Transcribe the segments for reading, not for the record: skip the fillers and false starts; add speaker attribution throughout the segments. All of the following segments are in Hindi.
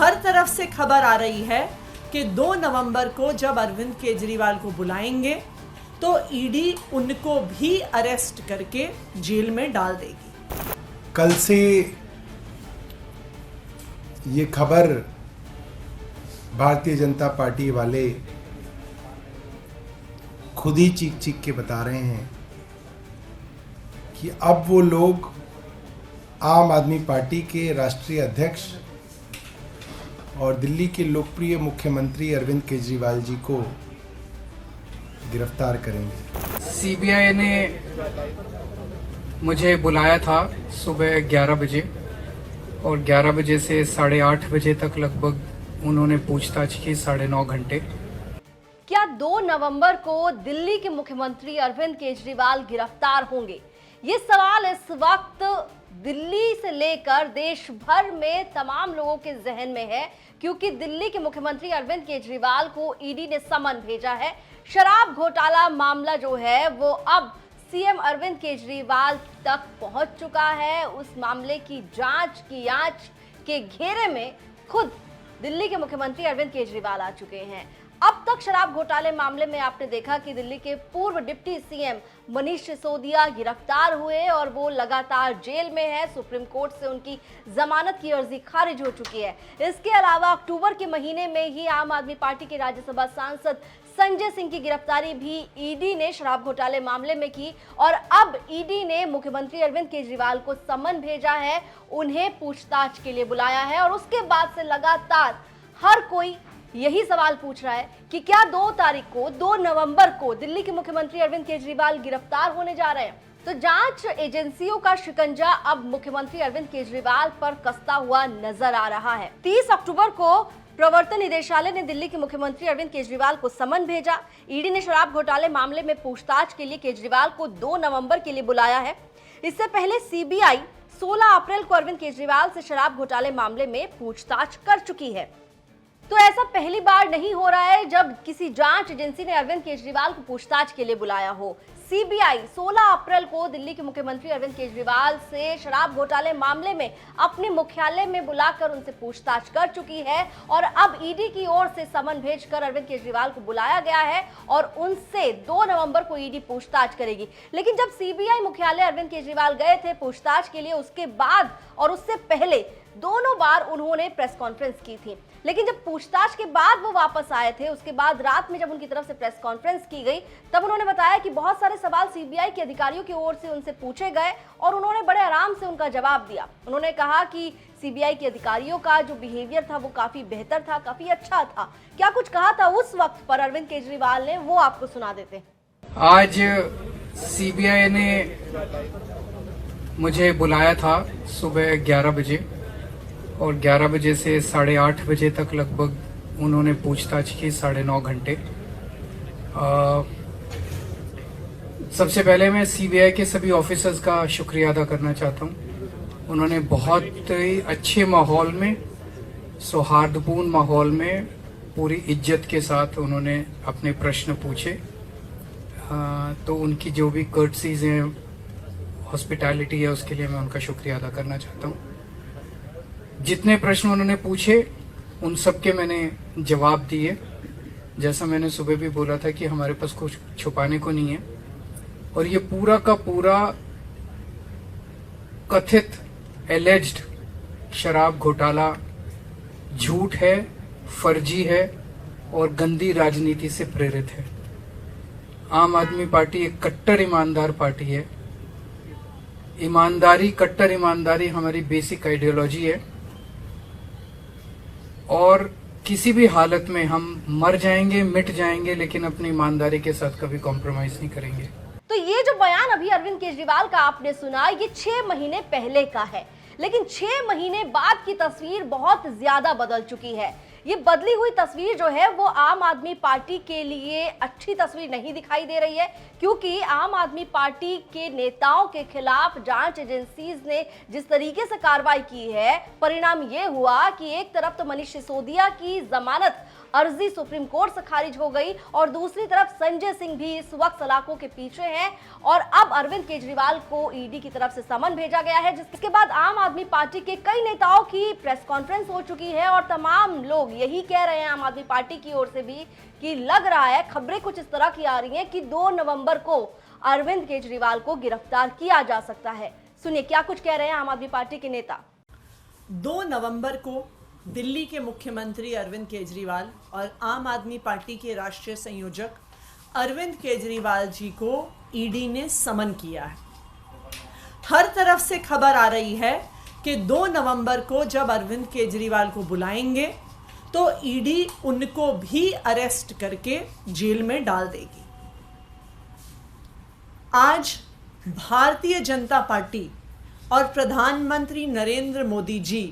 Speaker 1: हर तरफ से खबर आ रही है कि 2 नवंबर को जब अरविंद केजरीवाल को बुलाएंगे तो ईडी उनको भी अरेस्ट करके जेल में डाल देगी।
Speaker 2: कल से ये खबर भारतीय जनता पार्टी वाले खुद ही चीख चीख के बता रहे हैं कि अब वो लोग आम आदमी पार्टी के राष्ट्रीय अध्यक्ष और दिल्ली के लोकप्रिय मुख्यमंत्री अरविंद केजरीवाल जी को गिरफ्तार करेंगे।
Speaker 3: सीबीआई ने मुझे बुलाया था सुबह 11 बजे और 11 बजे से 8:30 बजे तक लगभग उन्होंने पूछताछ की 9.5 घंटे।
Speaker 4: क्या 2 नवंबर को दिल्ली के मुख्यमंत्री अरविंद केजरीवाल गिरफ्तार होंगे? ये सवाल इस वक्त दिल्ली से लेकर देश भर में तमाम लोगों के जहन में है, क्योंकि दिल्ली के मुख्यमंत्री अरविंद केजरीवाल को ईडी ने समन भेजा है। शराब घोटाला मामला जो है वो अब सीएम अरविंद केजरीवाल तक पहुंच चुका है। उस मामले की जांच के घेरे में खुद दिल्ली के मुख्यमंत्री अरविंद केजरीवाल आ चुके हैं। अब तक शराब घोटाले मामले में आपने देखा कि दिल्ली के पूर्व डिप्टी सीएम मनीष सिसोदिया गिरफ्तार हुए और वो लगातार जेल में है। सुप्रीम कोर्ट से उनकी जमानत की अर्जी खारिज हो चुकी है। इसके अलावा अक्टूबर के महीने में ही आम आदमी पार्टी के राज्यसभा सांसद संजय सिंह की गिरफ्तारी भी ईडी ने शराब घोटाले मामले में की और अब ईडी ने मुख्यमंत्री अरविंद केजरीवाल को समन भेजा है, उन्हें पूछताछ के लिए बुलाया है। और उसके बाद से लगातार हर कोई यही सवाल पूछ रहा है कि क्या 2 तारीख को 2 नवंबर को दिल्ली के मुख्यमंत्री अरविंद केजरीवाल गिरफ्तार होने जा रहे हैं। तो जांच एजेंसियों का शिकंजा अब मुख्यमंत्री अरविंद केजरीवाल पर कसता हुआ नजर आ रहा है। 30 अक्टूबर को प्रवर्तन निदेशालय ने दिल्ली के मुख्यमंत्री अरविंद केजरीवाल को समन भेजा। ईडी ने शराब घोटाले मामले में पूछताछ के लिए केजरीवाल को 2 नवंबर के लिए बुलाया है। इससे पहले सीबीआई 16 अप्रैल को अरविंद केजरीवाल से शराब घोटाले मामले में पूछताछ कर चुकी है। तो ऐसा पहली बार नहीं हो रहा है जब किसी जांच एजेंसी ने अरविंद केजरीवाल को पूछताछ के लिए बुलाया हो। सीबीआई 16 अप्रैल को दिल्ली के मुख्यमंत्री अरविंद केजरीवाल से शराब घोटाले मामले में अपने मुख्यालय में बुलाकर उनसे पूछताछ कर चुकी है और अब ईडी की ओर से समन भेजकर अरविंद केजरीवाल को बुलाया गया है और उनसे 2 नवंबर को ईडी पूछताछ करेगी। लेकिन जब सीबीआई मुख्यालय अरविंद केजरीवाल गए थे पूछताछ के लिए, उसके बाद और उससे पहले दोनों बार उन्होंने प्रेस कॉन्फ्रेंस की थी। लेकिन जब पूछताछ के बाद वो वापस आए थे, उसके बाद रात में जब उनकी तरफ से प्रेस कॉन्फ्रेंस की गई, तब उन्होंने बताया कि बहुत सारे सवाल सीबीआई के अधिकारियों की ओर से उनसे पूछे गए और उन्होंने बड़े आराम से उनका जवाब दिया। उन्होंने कहा कि सीबीआई के अधिकारियों का जो बिहेवियर था वो काफी बेहतर था, काफी अच्छा था। क्या कुछ कहा था उस वक्त पर अरविंद केजरीवाल ने, वो आपको सुना देते हैं।
Speaker 3: आज सीबीआई ने मुझे बुलाया था सुबह 11 बजे और 11 बजे से 8:30 बजे तक लगभग उन्होंने पूछताछ की 9.5 घंटे। सबसे पहले मैं सीबीआई के सभी ऑफिसर्स का शुक्रिया अदा करना चाहता हूं। उन्होंने बहुत ही अच्छे माहौल में, सौहार्दपूर्ण माहौल में, पूरी इज्जत के साथ उन्होंने अपने प्रश्न पूछे। तो उनकी जो भी कर्टसीज हैं, हॉस्पिटैलिटी है, उसके लिए मैं उनका शुक्रिया अदा करना चाहता हूं। जितने प्रश्न उन्होंने पूछे उन सब के मैंने जवाब दिए। जैसा मैंने सुबह भी बोला था कि हमारे पास कुछ छुपाने को नहीं है और ये पूरा का पूरा कथित एलेज्ड शराब घोटाला झूठ है, फर्जी है और गंदी राजनीति से प्रेरित है। आम आदमी पार्टी एक कट्टर ईमानदार पार्टी है। ईमानदारी, कट्टर ईमानदारी हमारी बेसिक आइडियोलॉजी है और किसी भी हालत में हम मर जाएंगे, मिट जाएंगे, लेकिन अपनी ईमानदारी के साथ कभी कॉम्प्रोमाइज नहीं करेंगे।
Speaker 4: तो ये जो बयान अभी अरविंद केजरीवाल का आपने सुना, ये 6 महीने पहले का है, लेकिन 6 महीने बाद की तस्वीर बहुत ज्यादा बदल चुकी है। ये बदली हुई तस्वीर जो है वो आम आदमी पार्टी के लिए अच्छी तस्वीर नहीं दिखाई दे रही है, क्योंकि आम आदमी पार्टी के नेताओं के खिलाफ जांच एजेंसीज ने जिस तरीके से कार्रवाई की है, परिणाम ये हुआ कि एक तरफ तो मनीष सिसोदिया की जमानत अर्जी सुप्रीम कोर्ट से खारिज हो गई और दूसरी तरफ संजय सिंह भी इस वक्त सलाखों के पीछे हैं और अब अरविंद केजरीवाल को ईडी की तरफ से समन भेजा गया है, जिसके बाद आम आदमी पार्टी के कई नेताओं की प्रेस कॉन्फ्रेंस हो चुकी है और तमाम लोग यही कह रहे हैं आम आदमी पार्टी की ओर से भी कि लग रहा है, खबरें कुछ इस तरह की आ रही हैं कि 2 नवंबर को अरविंद केजरीवाल को गिरफ्तार किया जा सकता है। सुनिए क्या कुछ कह रहे हैं आम आदमी पार्टी के नेता।
Speaker 1: 2 नवंबर को दिल्ली के मुख्यमंत्री अरविंद केजरीवाल और आम आदमी पार्टी के राष्ट्रीय संयोजक अरविंद केजरीवाल जी को ईडी ने समन किया है। हर तरफ से खबर आ रही है कि 2 नवंबर को जब अरविंद केजरीवाल को बुलाएंगे तो ईडी उनको भी अरेस्ट करके जेल में डाल देगी। आज भारतीय जनता पार्टी और प्रधानमंत्री नरेंद्र मोदी जी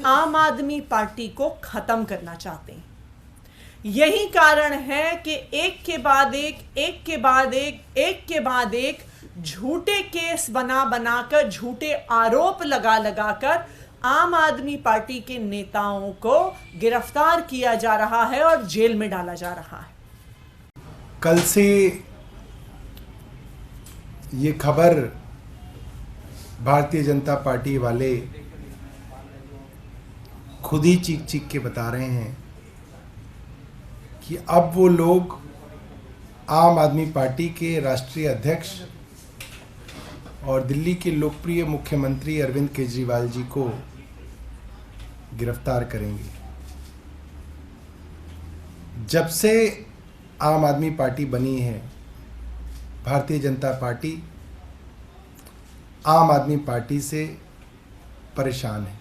Speaker 1: आम आदमी पार्टी को खत्म करना चाहते हैं। यही कारण है कि एक के बाद एक झूठे केस बनाकर झूठे आरोप लगाकर आम आदमी पार्टी के नेताओं को गिरफ्तार किया जा रहा है और जेल में डाला जा रहा है।
Speaker 2: कल से ये खबर भारतीय जनता पार्टी वाले खुद ही चीख के बता रहे हैं कि अब वो लोग आम आदमी पार्टी के राष्ट्रीय अध्यक्ष और दिल्ली के लोकप्रिय मुख्यमंत्री अरविंद केजरीवाल जी को गिरफ्तार करेंगे। जब से आम आदमी पार्टी बनी है, भारतीय जनता पार्टी आम आदमी पार्टी से परेशान है।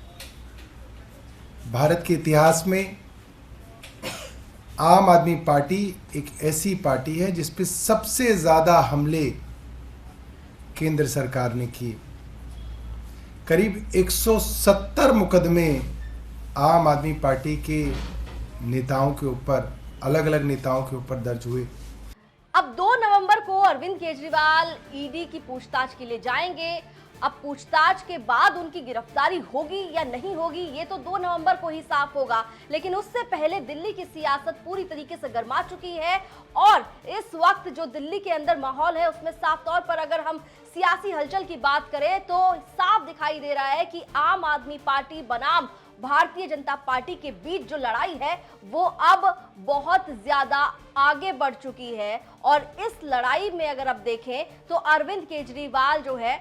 Speaker 2: भारत के इतिहास में आम आदमी पार्टी एक ऐसी पार्टी है जिस पे सबसे ज़्यादा हमले केंद्र सरकार ने किए। करीब 170 मुकदमे आम आदमी पार्टी के नेताओं के ऊपर, अलग अलग नेताओं के ऊपर दर्ज हुए।
Speaker 4: अब 2 नवंबर को अरविंद केजरीवाल ईडी की पूछताछ के लिए जाएंगे। अब पूछताछ के बाद उनकी गिरफ्तारी होगी या नहीं होगी ये तो 2 नवंबर को ही साफ होगा, लेकिन उससे पहले दिल्ली की सियासत पूरी तरीके से गर्मा चुकी है और इस वक्त जो दिल्ली के अंदर माहौल है उसमें साफ तौर पर अगर हम सियासी हलचल की बात करें तो साफ दिखाई दे रहा है कि आम आदमी पार्टी बनाम भारतीय जनता पार्टी के बीच जो लड़ाई है वो अब बहुत ज्यादा आगे बढ़ चुकी है और इस लड़ाई में अगर आप देखें तो अरविंद केजरीवाल जो है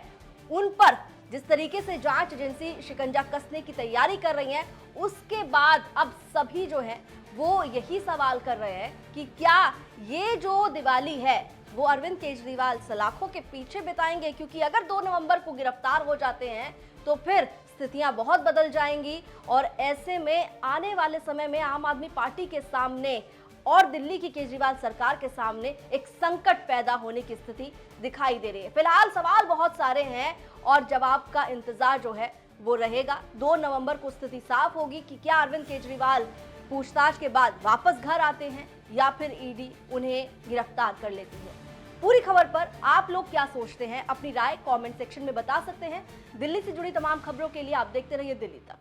Speaker 4: उन पर जिस तरीके से जांच एजेंसी शिकंजा कसने की तैयारी कर रही है, उसके बाद अब सभी जो है वो यही सवाल कर रहे हैं कि क्या ये जो दिवाली है वो अरविंद केजरीवाल सलाखों के पीछे बिताएंगे, क्योंकि अगर 2 नवंबर को गिरफ्तार हो जाते हैं तो फिर स्थितियां बहुत बदल जाएंगी और ऐसे में आने वाले समय में आम आदमी पार्टी के सामने और दिल्ली की केजरीवाल सरकार के सामने एक संकट पैदा होने की स्थिति दिखाई दे रही है। फिलहाल सवाल बहुत सारे हैं और जवाब का इंतजार जो है वो रहेगा। 2 नवंबर को स्थिति साफ होगी कि क्या अरविंद केजरीवाल पूछताछ के बाद वापस घर आते हैं या फिर ईडी उन्हें गिरफ्तार कर लेती है। पूरी खबर पर आप लोग क्या सोचते हैं, अपनी राय कमेंट सेक्शन में बता सकते हैं। दिल्ली से जुड़ी तमाम खबरों के लिए आप देखते रहिए दिल्ली तक।